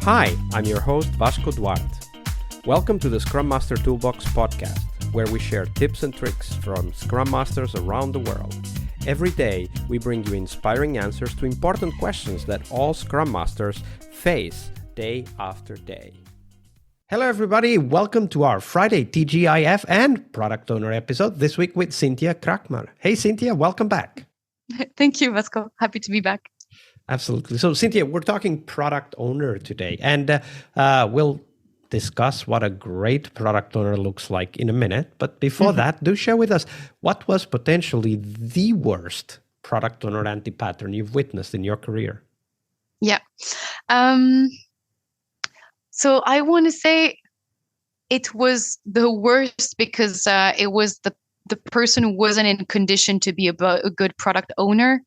Hi, I'm your host Vasco Duarte. Welcome to the Scrum Master Toolbox podcast, where we share tips and tricks from Scrum Masters around the world. Every day, we bring you inspiring answers to important questions that all Scrum Masters face day after day. Hello everybody, welcome to our Friday TGIF and Product Owner episode, this week with Cynthia Krakmar. Hey Cynthia, welcome back. Thank you, Vasco. Happy to be back. Absolutely. So Cynthia, we're talking product owner today, and we'll discuss what a great product owner looks like in a minute. But before that, do share with us what was potentially the worst product owner anti-pattern you've witnessed in your career. Yeah. So I want to say it was the worst because it was the person who wasn't in condition to be a good product owner.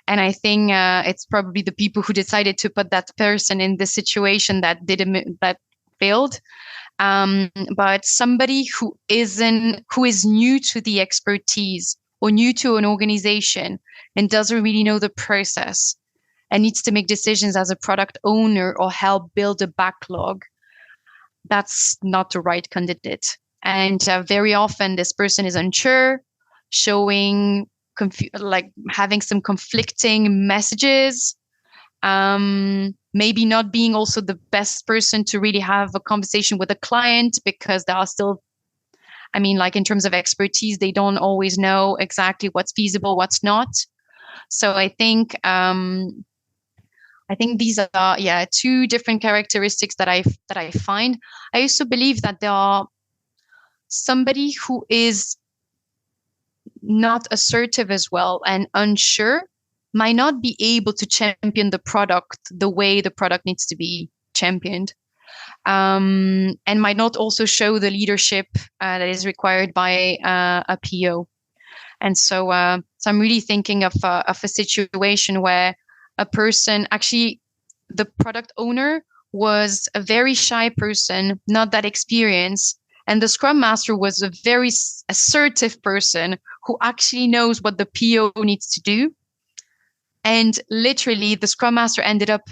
And I think it's probably the people who decided to put that person in the situation that failed. But somebody who is new to the expertise or new to an organization and doesn't really know the process and needs to make decisions as a product owner or help build a backlog, that's not the right candidate. And very often this person is unsure, showing having some conflicting messages, maybe not being also the best person to really have a conversation with a client because there are still, in terms of expertise, they don't always know exactly what's feasible, what's not. So I think these are two different characteristics that I find. I also believe that there are somebody who is not assertive as well and unsure might not be able to champion the product the way the product needs to be championed, and might not also show the leadership that is required by a PO. And so I'm really thinking of a situation where a person, actually the product owner was a very shy person, not that experienced, and the Scrum Master was a very assertive person who actually knows what the PO needs to do. And literally, the Scrum Master ended up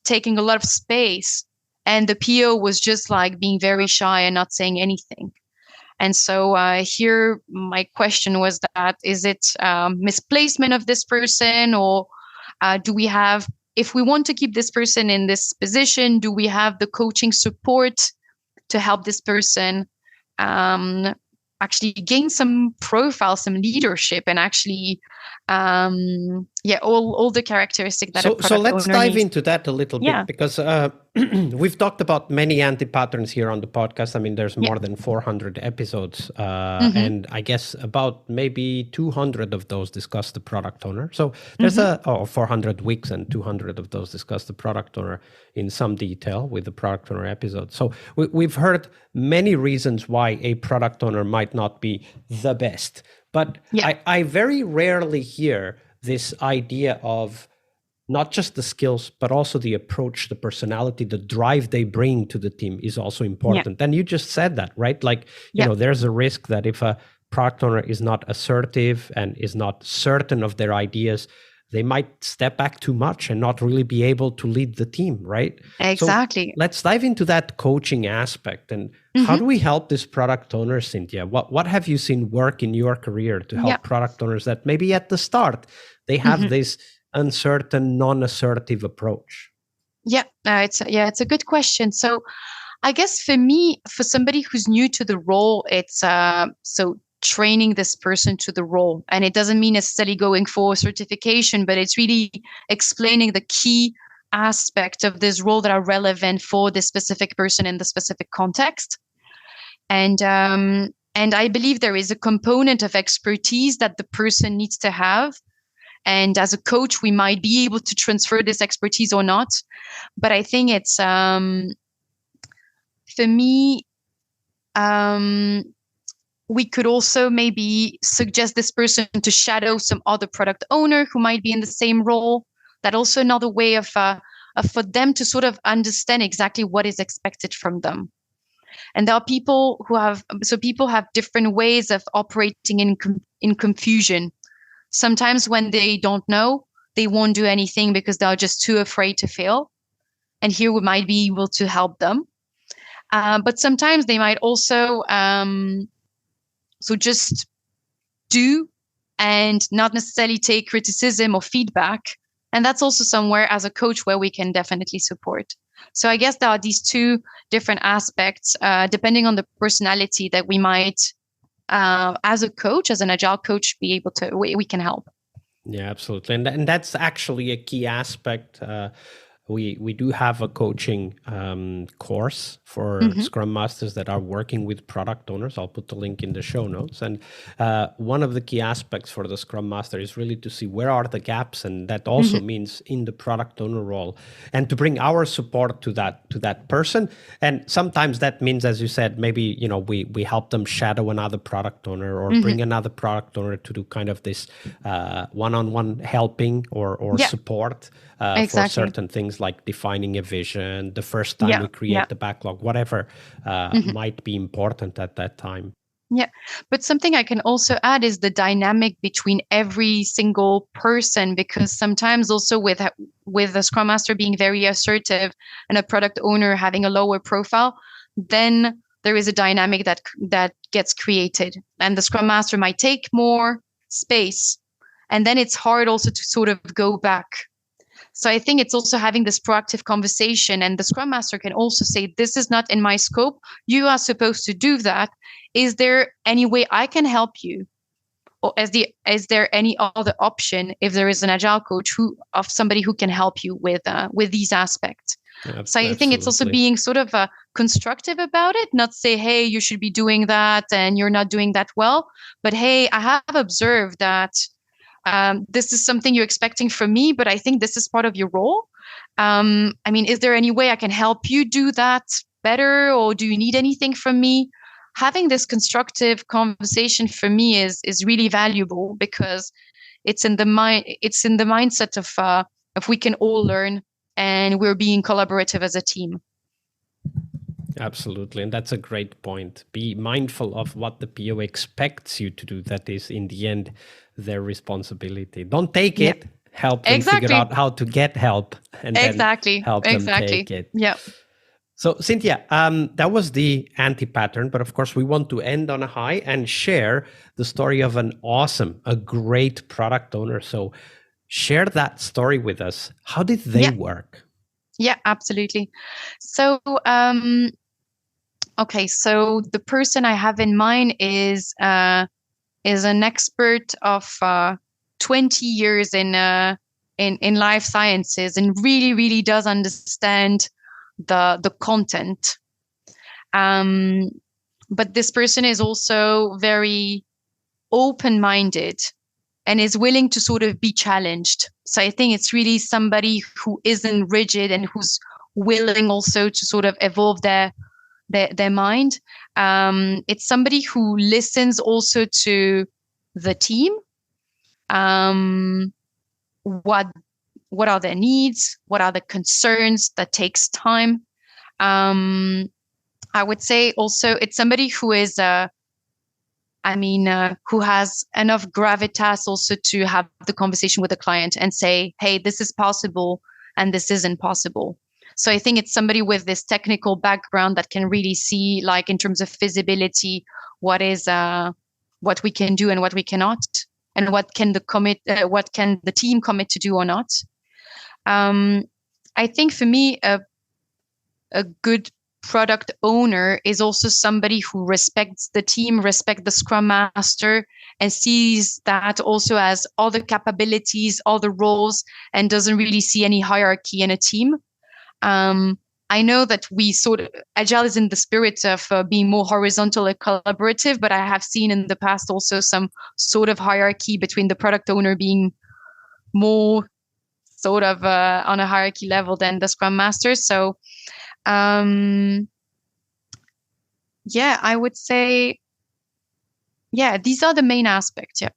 taking a lot of space, and the PO was just like being very shy and not saying anything. And so here, my question was that, is it misplacement of this person, or do we have, if we want to keep this person in this position, do we have the coaching support to help this person actually gain some profile, some leadership, and actually, all the characteristics that a product owner needs. So let's dive into that a little bit, because we've talked about many anti-patterns here on the podcast. There's more than 400 episodes, and I guess about maybe 200 of those discuss the product owner. So there's 400 weeks, and 200 of those discuss the product owner in some detail with the product owner episode. So we've heard many reasons why a product owner might not be the best. But I very rarely hear this idea of not just the skills, but also the approach, the personality, the drive they bring to the team is also important. And you just said that, right? You know, there's a risk that if a product owner is not assertive and is not certain of their ideas, they might step back too much and not really be able to lead the team, right? Exactly. So let's dive into that coaching aspect. And how do we help this product owner, Cynthia? What have you seen work in your career to help product owners that maybe at the start, they have this uncertain, non-assertive approach? It's a good question. So I guess for me, for somebody who's new to the role, it's training this person to the role. And it doesn't mean necessarily going for certification, but it's really explaining the key aspects of this role that are relevant for this specific person in the specific context. And I believe there is a component of expertise that the person needs to have. And as a coach, we might be able to transfer this expertise or not. But I think it's, for me, we could also maybe suggest this person to shadow some other product owner who might be in the same role. That also another way of for them to sort of understand exactly what is expected from them. And there are people who have different ways of operating in confusion. Sometimes when they don't know, they won't do anything because they're just too afraid to fail. and here we might be able to help them. But sometimes they might also so just do and not necessarily take criticism or feedback. And that's also somewhere as a coach where we can definitely support. So I guess there are these two different aspects, depending on the personality, that we might, as a coach, as an agile coach, be able to, we can help. Yeah, absolutely. And that's actually a key aspect. We do have a coaching course for Scrum Masters that are working with product owners. I'll put the link in the show notes. And one of the key aspects for the Scrum Master is really to see where are the gaps, and that also means in the product owner role, and to bring our support to that person. And sometimes that means, as you said, maybe we help them shadow another product owner, or bring another product owner to do kind of this one-on-one helping or support for certain things, like defining a vision, the first time we create the backlog, whatever might be important at that time. Yeah, but something I can also add is the dynamic between every single person, because sometimes also with the Scrum Master being very assertive and a product owner having a lower profile, then there is a dynamic that gets created, and the Scrum Master might take more space, and then it's hard also to sort of go back. So I think it's also having this proactive conversation, and the Scrum Master can also say, this is not in my scope. You are supposed to do that. Is there any way I can help you? Or is there any other option if there is an agile coach of somebody who can help you with these aspects? So I think it's also being sort of constructive about it, not say, hey, you should be doing that and you're not doing that well, but hey, I have observed that this is something you're expecting from me, but I think this is part of your role. I mean, is there any way I can help you do that better, or do you need anything from me? Having this constructive conversation for me is really valuable, because it's in the mindset of we can all learn and we're being collaborative as a team. Absolutely. And that's a great point. Be mindful of what the PO expects you to do. That is, in the end, their responsibility. Don't take it. Help them figure out how to get help, and then help them take it. Yeah. So, Cynthia, that was the anti-pattern, but of course we want to end on a high and share the story of a great product owner. So share that story with us. How did they work? Yeah, absolutely. So, okay, so the person I have in mind is an expert of 20 years in life sciences, and really, really does understand the content. But this person is also very open-minded and is willing to sort of be challenged. So I think it's really somebody who isn't rigid and who's willing also to sort of evolve their mind. It's somebody who listens also to the team. What are their needs? What are the concerns? That takes time. I would say also it's somebody who is, who has enough gravitas also to have the conversation with the client and say, hey, this is possible and this isn't possible. So I think it's somebody with this technical background that can really see, like, in terms of feasibility, what we can do and what we cannot, and what can the team commit to do or not. I think for me, a good product owner is also somebody who respects the team, respects the Scrum Master, and sees that also as all the capabilities, all the roles, and doesn't really see any hierarchy in a team. I know that Agile is in the spirit of being more horizontal and collaborative, but I have seen in the past also some sort of hierarchy between the product owner being more sort of on a hierarchy level than the Scrum Master. So, I would say, these are the main aspects. Yeah.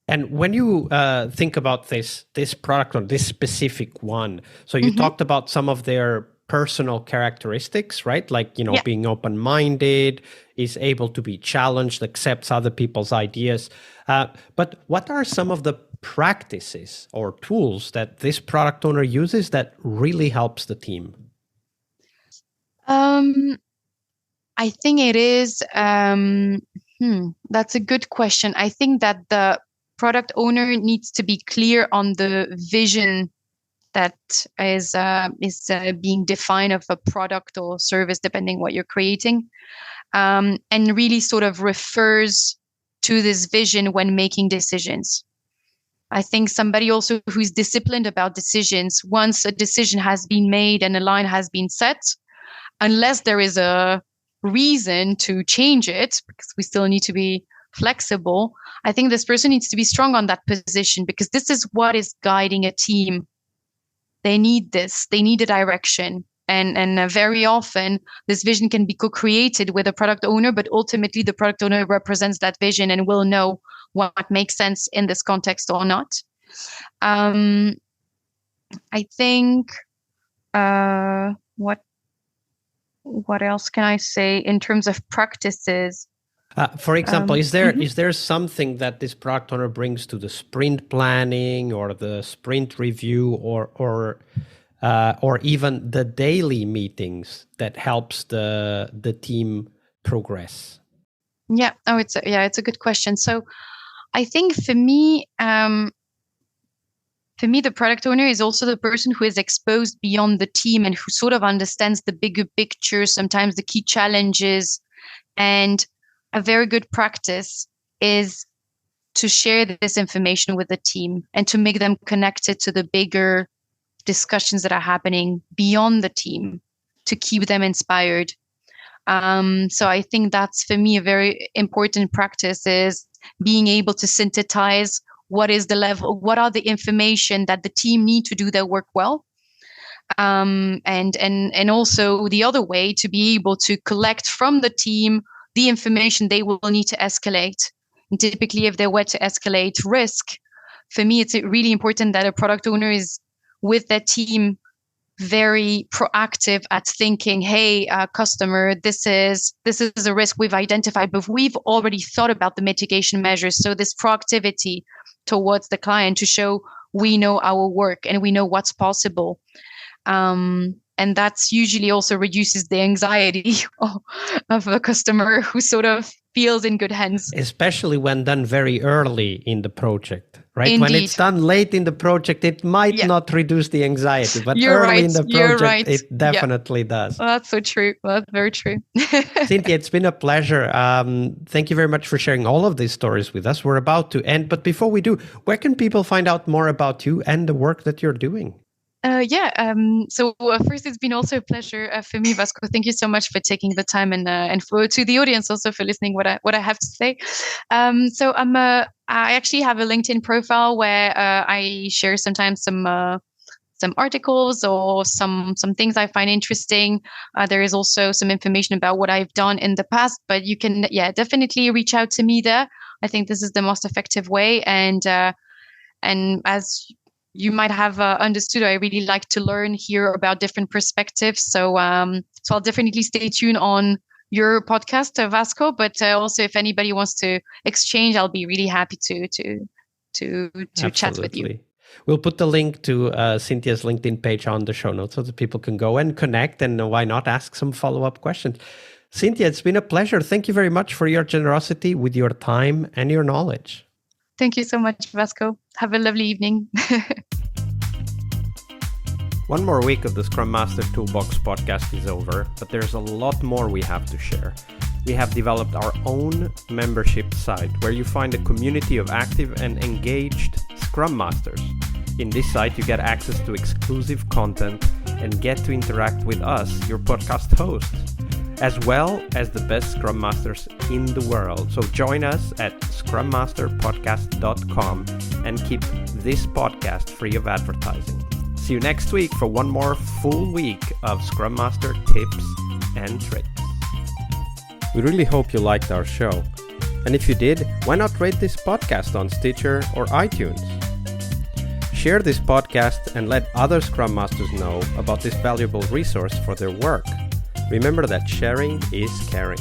And when you think about this product or this specific one, so you talked about some of their personal characteristics, right? Like, being open-minded, is able to be challenged, accepts other people's ideas. But what are some of the practices or tools that this product owner uses that really helps the team? I think it is. That's a good question. I think that the product owner needs to be clear on the vision that is being defined of a product or service, depending what you're creating, and really sort of refers to this vision when making decisions. I think somebody also who's disciplined about decisions, once a decision has been made and a line has been set, unless there is a reason to change it, because we still need to be flexible, I think this person needs to be strong on that position, because this is what is guiding a team. They need this. They need a direction. And very often, this vision can be co-created with a product owner, but ultimately the product owner represents that vision and will know what makes sense in this context or not. I think what else can I say in terms of practices? For example, is there something that this product owner brings to the sprint planning or the sprint review or even the daily meetings that helps the team progress? Yeah. Oh, it's a good question. So I think for me, the product owner is also the person who is exposed beyond the team and who sort of understands the bigger picture, sometimes the key challenges. And a very good practice is to share this information with the team and to make them connected to the bigger discussions that are happening beyond the team to keep them inspired. So I think that's, for me, a very important practice, is being able to synthesize what is the level, what are the information that the team need to do their work well. And also the other way, to be able to collect from the team the information they will need to escalate. And typically, if they were to escalate risk, for me, it's really important that a product owner is with their team very proactive at thinking, hey, customer, this is a risk we've identified, but we've already thought about the mitigation measures. So this proactivity towards the client to show we know our work and we know what's possible. And that's usually also reduces the anxiety of a customer who sort of feels in good hands. Especially when done very early in the project, right? Indeed. When it's done late in the project, it might not reduce the anxiety, but early in the project, it definitely does. Well, that's so true. Well, that's very true. Cynthia, it's been a pleasure. Thank you very much for sharing all of these stories with us. We're about to end, but before we do, where can people find out more about you and the work that you're doing? So first, it's been also a pleasure for me, Vasco. Thank you so much for taking the time, and to the audience also for listening what I have to say. So I actually have a LinkedIn profile where I share sometimes some articles or some things I find interesting. There is also some information about what I've done in the past, but you can definitely reach out to me there. I think this is the most effective way, and as you might have understood, I really like to hear about different perspectives. So I'll definitely stay tuned on your podcast, Vasco. But also, if anybody wants to exchange, I'll be really happy to chat with you. We'll put the link to Cynthia's LinkedIn page on the show notes so that people can go and connect, and why not ask some follow-up questions. Cynthia, it's been a pleasure. Thank you very much for your generosity with your time and your knowledge. Thank you so much, Vasco. Have a lovely evening. One more week of the Scrum Master Toolbox podcast is over, but there's a lot more we have to share. We have developed our own membership site where you find a community of active and engaged Scrum Masters. In this site, you get access to exclusive content and get to interact with us, your podcast hosts, as well as the best Scrum Masters in the world. So join us at scrummasterpodcast.com and keep this podcast free of advertising. See you next week for one more full week of Scrum Master tips and tricks. We really hope you liked our show. And if you did, why not rate this podcast on Stitcher or iTunes? Share this podcast and let other Scrum Masters know about this valuable resource for their work. Remember that sharing is caring.